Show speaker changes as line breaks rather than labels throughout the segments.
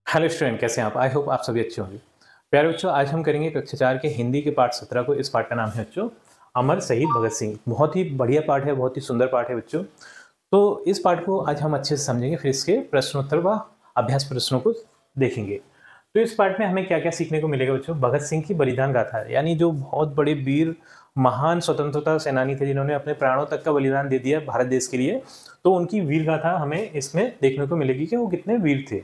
Hello student, कैसे हैं आप? आई होप आप सभी अच्छे होंगे। प्यारे बच्चों, आज हम करेंगे कक्षा 4 के हिंदी के पाठ 17 को। इस पाठ का नाम है बच्चों अमर शहीद भगत सिंह। बहुत ही बढ़िया पाठ है, बहुत ही सुंदर पाठ है बच्चों। तो इस पाठ को आज हम अच्छे से समझेंगे, फिर इसके प्रश्नोत्तर व अभ्यास प्रश्नों को देखेंगे। तो इस पाठ में हमें क्या क्या सीखने को मिलेगा बच्चों? भगत सिंह की बलिदान गाथा, यानी जो बहुत बड़े वीर महान स्वतंत्रता सेनानी थे जिन्होंने अपने प्राणों तक का बलिदान दे दिया भारत देश के लिए, तो उनकी वीर गाथा हमें इसमें देखने को मिलेगी कि वो कितने वीर थे।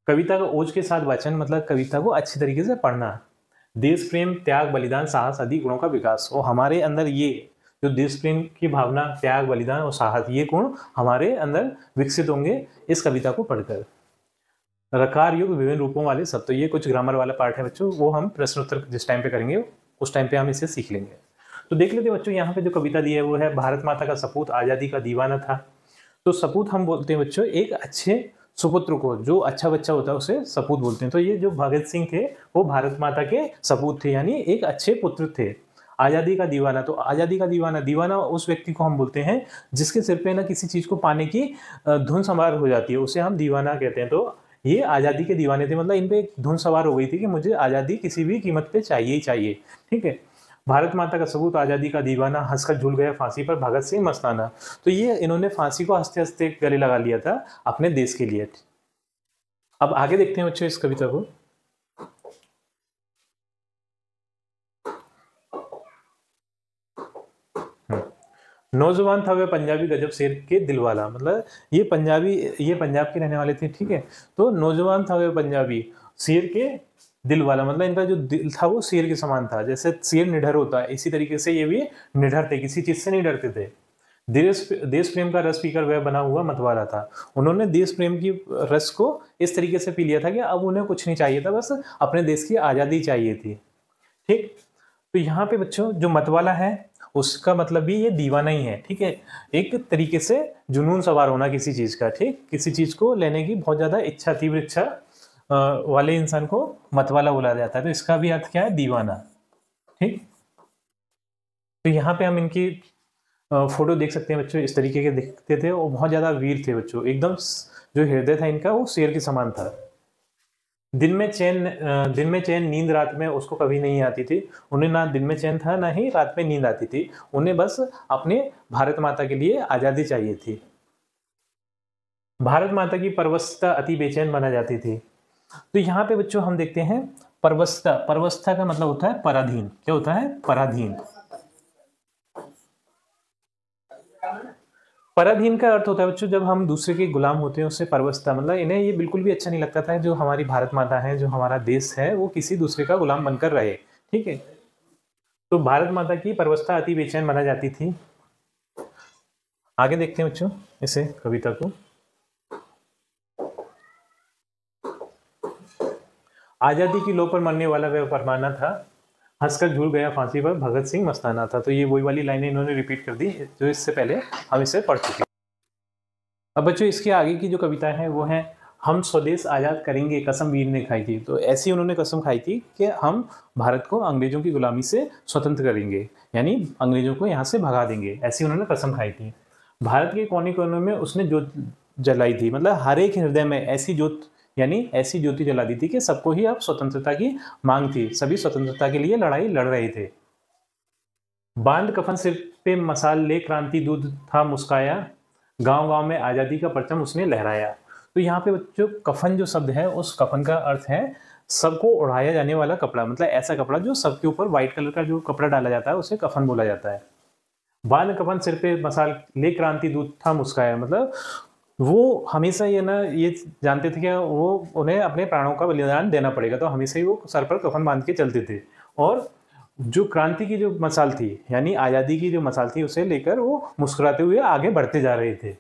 कविता का ओज के साथ वाचन, मतलब कविता को अच्छी तरीके से पढ़ना। देश प्रेम, त्याग, बलिदान, साहस आदि गुणों का विकास। और हमारे अंदर ये जो देश प्रेम की भावना, त्याग, बलिदान और साहस, ये गुण हमारे अंदर विकसित होंगे इस कविता को पढ़कर। रकार युग, विभिन्न रूपों वाले शब्द। तो ये कुछ ग्रामर वाला पार्ट है बच्चों, वो हम प्रश्नोत्तर जिस टाइम पे करेंगे उस टाइम पे हम इसे सीख लेंगे। तो देख लेते हैं बच्चों, यहाँ पे जो कविता दी है वो है भारत माता का सपूत, आजादी का दीवाना था। तो सपूत हम बोलते हैं बच्चों एक अच्छे सुपुत्र को, जो अच्छा बच्चा होता है उसे सपूत बोलते हैं। तो ये जो भगत सिंह थे वो भारत माता के सपूत थे, यानी एक अच्छे पुत्र थे। आज़ादी का दीवाना, तो आज़ादी का दीवाना, दीवाना उस व्यक्ति को हम बोलते हैं जिसके सिर पे ना किसी चीज़ को पाने की धुन सवार हो जाती है, उसे हम दीवाना कहते हैं। तो ये आज़ादी के दीवाने थे, मतलब इन पे एक धुन सवार हो गई थी कि मुझे आज़ादी किसी भी कीमत पे चाहिए ही चाहिए। ठीक है। भारत माता का सबूत, आज़ादी का दीवाना, हंसकर झूल गया फांसी पर भगत सिंह मस्ताना। तो ये इन्होंने फांसी को हंसते हंसते गले लगा लिया था अपने देश के लिए। अब आगे देखते हैं बच्चों इस कविता को। नौजवान था वह पंजाबी गजब शेर के दिलवाला, मतलब ये पंजाब के रहने वाले थे। ठीक है। तो नौजवान था वह पंजाबी शेर के दिल वाला, मतलब इनका जो दिल था वो शेर के समान था। जैसे शेर निडर होता है, इसी तरीके से ये भी निडर थे, किसी चीज से नहीं डरते थे। देश प्रेम का रस पीकर वह बना हुआ मतवाला था। उन्होंने देश प्रेम की रस को इस तरीके से पी लिया था कि अब उन्हें कुछ नहीं चाहिए था, बस अपने देश की आज़ादी चाहिए थी। ठीक। तो यहाँ पे बच्चों जो मतवाला है उसका मतलब भी ये दीवाना ही है। ठीक है। एक तरीके से जुनून सवार होना किसी चीज का। ठीक। किसी चीज को लेने की बहुत ज्यादा इच्छा, तीव्र इच्छा वाले इंसान को मतवाला बोला जाता है। तो इसका भी अर्थ क्या है? दीवाना। ठीक। तो यहाँ पे हम इनकी फोटो देख सकते हैं बच्चों, इस तरीके के दिखते थे और बहुत ज्यादा वीर थे बच्चों। एकदम जो हृदय था इनका वो शेर के समान था। दिन में चैन नींद रात में उसको कभी नहीं आती थी। उन्हें ना दिन में चैन था ना ही रात में नींद आती थी। उन्हें बस अपने भारत माता के लिए आजादी चाहिए थी। भारत माता की परवशता अति बेचैन बना जाती थी। तो यहाँ पे बच्चों हम देखते हैं परवशता। परवशता का मतलब होता है पराधीन। क्या होता है? पराधीन। पराधीन का अर्थ होता है बच्चों जब हम दूसरे के गुलाम होते हैं, उससे परवशता, मतलब इन्हें ये बिल्कुल भी अच्छा नहीं लगता था जो हमारी भारत माता है, जो हमारा देश है, वो किसी दूसरे का गुलाम बनकर रहे। ठीक है। तो भारत माता की परवशता अति बेचैन बना जाती थी। आगे देखते हैं बच्चों इसे कविता को। आजादी की लो पर मरने वाला वह फरमाना था, हंसकर झूल गया फांसी पर भगत सिंह मस्ताना था। तो ये वही वाली लाइनें इन्होंने रिपीट कर दी जो इससे पहले हम इसे पढ़ चुके। अब बच्चों इसके आगे की जो कविता है वो है हम स्वदेश आजाद करेंगे कसम वीर ने खाई थी। तो ऐसी उन्होंने कसम खाई थी कि हम भारत को अंग्रेजों की गुलामी से स्वतंत्र करेंगे, यानी अंग्रेजों को यहाँ से भगा देंगे, ऐसी उन्होंने कसम खाई थी। भारत के कोने कोने में उसने जोत जलाई थी, मतलब हर एक हृदय में ऐसी जोत, यानी ऐसी ज्योति जला दी थी कि सबको ही अब स्वतंत्रता की मांग थी, सभी स्वतंत्रता के लिए लड़ाई लड़ रहे थे। बांध कफन सिर पे मसाल ले क्रांति दूध था मुस्काया, गांव गांव में आजादी का परचम उसने लहराया। तो यहाँ पे जो कफन जो शब्द है, उस कफन का अर्थ है सबको उड़ाया जाने वाला कपड़ा, मतलब ऐसा कपड़ा जो सबके ऊपर व्हाइट कलर का जो कपड़ा डाला जाता है उसे कफन बोला जाता है। बांध कफन सिर पे मसाल ले क्रांति दूध था मुस्काया, मतलब वो हमेशा ये जानते थे कि वो उन्हें अपने प्राणों का बलिदान देना पड़ेगा, तो हमेशा ही वो सर पर कफन बांध के चलते थे। और जो क्रांति की जो मसाल थी, यानी आज़ादी की जो मसाल थी, उसे लेकर वो मुस्कुराते हुए आगे बढ़ते जा रहे थे।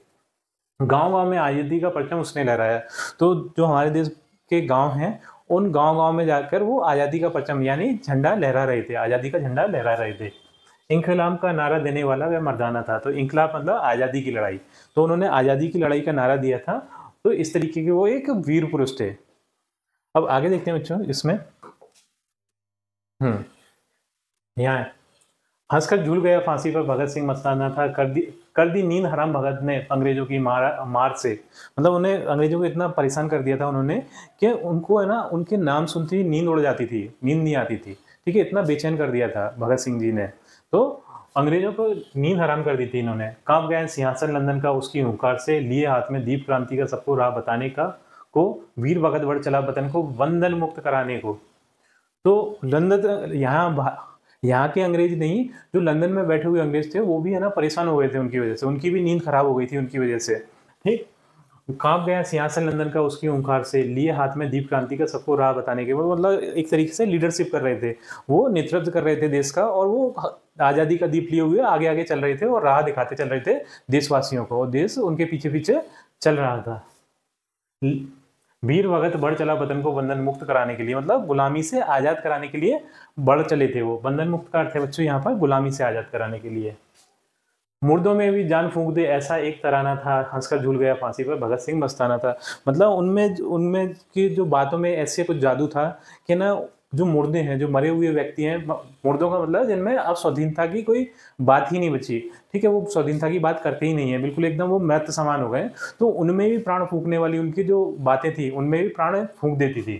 गांव गांव में आज़ादी का परचम उसने लहराया। तो जो हमारे देश के गांव हैं, उन गांव गांव में जाकर वो आज़ादी का परचम यानी झंडा लहरा रहे थे, आज़ादी का झंडा लहरा रहे थे। इंकलाब का नारा देने वाला वह मर्दाना था। तो इंकलाब मतलब आज़ादी की लड़ाई, तो उन्होंने आज़ादी की लड़ाई का नारा दिया था। तो इस तरीके के वो एक वीर पुरुष थे। अब आगे देखते हैं बच्चों इसमें। यहाँ हंसकर झूल गया फांसी पर भगत सिंह मस्ताना था, कर दी नींद हराम भगत ने अंग्रेजों की मार से। मतलब उन्हें अंग्रेजों को इतना परेशान कर दिया था उन्होंने कि उनको है ना उनके नाम सुनते ही नींद उड़ जाती थी, नींद नहीं आती थी। ठीक है, इतना बेचैन कर दिया था भगत सिंह जी ने। तो अंग्रेजों को नींद हराम कर दी थी इन्होंने। कांप गए सिंहासन लंदन का उसकी हुंकार से, लिए हाथ में दीप क्रांति का सबको राह बताने का, को वीर भगत बढ़ चला वतन को बंधन मुक्त कराने को। तो लंदन यहाँ के अंग्रेज नहीं, जो लंदन में बैठे हुए अंग्रेज थे वो भी है ना परेशान हो गए थे उनकी वजह से, उनकी भी नींद खराब हो गई थी उनकी वजह से। ठीक, कांप गया सिंहासन लंदन का उसकी ओंकार से, लिए हाथ में दीप क्रांति का सबको राह बताने के। वो मतलब एक तरीके से लीडरशिप कर रहे थे, वो नेतृत्व कर रहे थे देश का, और वो आज़ादी का दीप लिए हुए आगे आगे चल रहे थे और राह दिखाते चल रहे थे देशवासियों को, और देश उनके पीछे पीछे चल रहा था। वीर भगत बढ़ चला वतन को बंधन मुक्त कराने के लिए, मतलब गुलामी से आज़ाद कराने के लिए बढ़ चले थे वो। बंधन मुक्त का अर्थ है बच्चों यहाँ पर गुलामी से आज़ाद कराने के लिए। मुर्दों में भी जान फूंक दे ऐसा एक तराना था, हंसकर झूल गया फांसी पर भगत सिंह मस्ताना था। मतलब उनमें उनमें की जो बातों में ऐसे कुछ जादू था कि ना जो मुर्दे हैं, जो मरे हुए व्यक्ति हैं, मुर्दों का मतलब जिनमें अब स्वाधीनता की कोई बात ही नहीं बची। ठीक है, वो स्वाधीनता की बात करते ही नहीं है, बिल्कुल एकदम वो मृत समान हो गए। तो उनमें भी प्राण फूंकने वाली उनकी जो बातें थी, उनमें भी प्राण फूंक देती थी।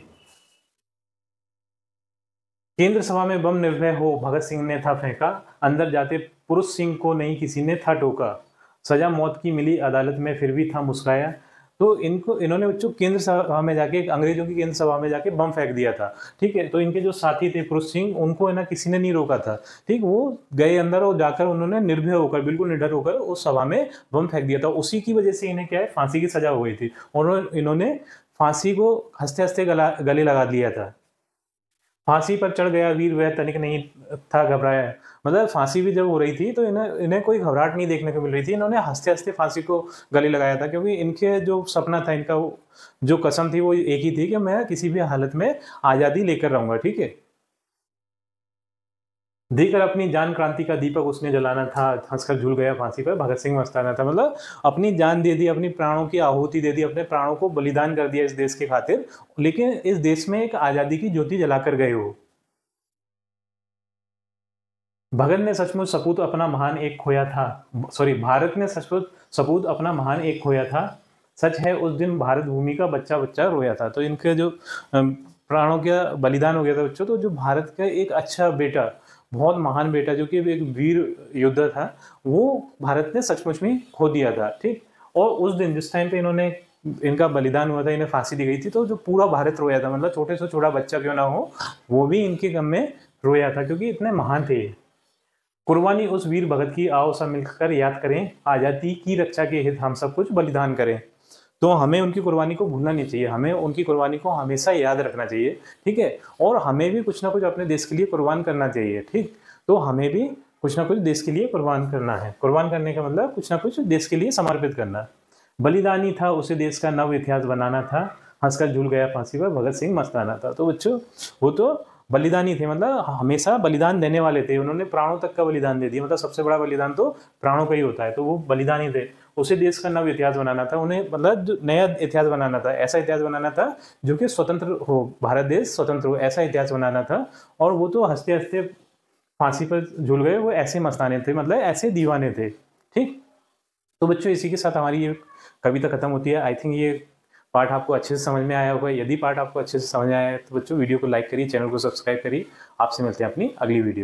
केंद्र सभा में बम निर्भय हो भगत सिंह ने था फेंका, अंदर जाते पुरुष सिंह को नहीं किसी ने था टोका, सजा मौत की मिली अदालत में फिर भी था मुस्कुराया। तो इन्होंने बच्चों केंद्र सभा में जाके, अंग्रेजों की केंद्र सभा में जाके बम फेंक दिया था। ठीक है, तो इनके जो साथी थे पुरुष सिंह, उनको है ना किसी ने नहीं रोका था। ठीक, वो गए अंदर और जाकर उन्होंने निर्भय होकर, बिल्कुल निडर होकर उस सभा में बम फेंक दिया था। उसी की वजह से इन्हें क्या है, फांसी की सजा हो गई थी, और इन्होंने फांसी को हंसते हंसते गले लगा लिया था। फांसी पर चढ़ गया वीर वह तनिक नहीं था घबराया। मतलब फांसी भी जब हो रही थी तो इन्हें कोई घबराहट नहीं देखने को मिल रही थी, इन्होंने हंसते हंसते फांसी को गले लगाया था, क्योंकि इनके जो सपना था, इनका जो कसम थी वो एक ही थी कि मैं किसी भी हालत में आज़ादी लेकर रहूंगा। ठीक है, देकर अपनी जान क्रांति का दीपक उसने जलाना था, हंसकर झूल गया फांसी पर भगत सिंह मस्ताना था। मतलब अपनी जान दे दी, अपनी प्राणों की आहुति दे दी, अपने प्राणों को बलिदान कर दिया इस देश के खातिर, लेकिन इस देश में एक आज़ादी की ज्योति जलाकर गए हो। भगत ने सचमुच सपूत अपना महान एक खोया था, सॉरी, भारत ने सचमुच सपूत अपना महान एक खोया था, सच है उस दिन भारत भूमि का बच्चा बच्चा रोया था। तो इनके जो प्राणों का बलिदान हो गया था बच्चों, तो जो भारत का एक अच्छा बेटा, बहुत महान बेटा, जो कि एक वीर योद्धा था, वो भारत ने सचमुच में खो दिया था। ठीक, और उस दिन जिस टाइम पे इनका बलिदान हुआ था, इन्हें फांसी दी गई थी, तो जो पूरा भारत रोया था, मतलब छोटे से छोटा बच्चा क्यों ना हो, वो भी इनके गम में रोया था, क्योंकि इतने महान थे। कुर्बानी उस वीर भगत की, आओ सब मिलकर याद करें, आज़ादी की रक्षा के हित हम सब कुछ बलिदान करें। तो हमें उनकी कुर्बानी को भूलना नहीं चाहिए, हमें उनकी कुर्बानी को हमेशा याद रखना चाहिए। ठीक है, और हमें भी कुछ ना कुछ अपने देश के लिए कुर्बान करना चाहिए। ठीक, तो हमें भी कुछ ना कुछ देश के लिए कुर्बान करना है। कुर्बान करने का मतलब कुछ ना कुछ देश के लिए समर्पित करना। बलिदानी था उसे देश का नव इतिहास बनाना था, हंसकर झूल गया फांसी पर भगत सिंह मस्ताना था। तो बच्चों, वो तो बलिदानी थे, मतलब हमेशा बलिदान देने वाले थे, उन्होंने प्राणों तक का बलिदान दे दिया। मतलब सबसे बड़ा बलिदान तो प्राणों का ही होता है, तो वो बलिदानी थे। उसे देश का नव इतिहास बनाना था, उन्हें मतलब जो नया इतिहास बनाना था, ऐसा इतिहास बनाना था जो कि स्वतंत्र हो, भारत देश स्वतंत्र हो, ऐसा इतिहास बनाना था। और वो तो हंसते हंसते फांसी पर झूल गए, वो ऐसे मस्ताने थे, मतलब ऐसे दीवाने थे। ठीक, तो बच्चों इसी के साथ हमारी ये कविता खत्म होती है। आई थिंक ये पार्ट आपको अच्छे से समझ में आया होगा। यदि पार्ट आपको अच्छे से समझ में आया है तो बच्चों वीडियो को लाइक करिए, चैनल को सब्सक्राइब करिए। आपसे मिलते हैं अपनी अगली वीडियो में।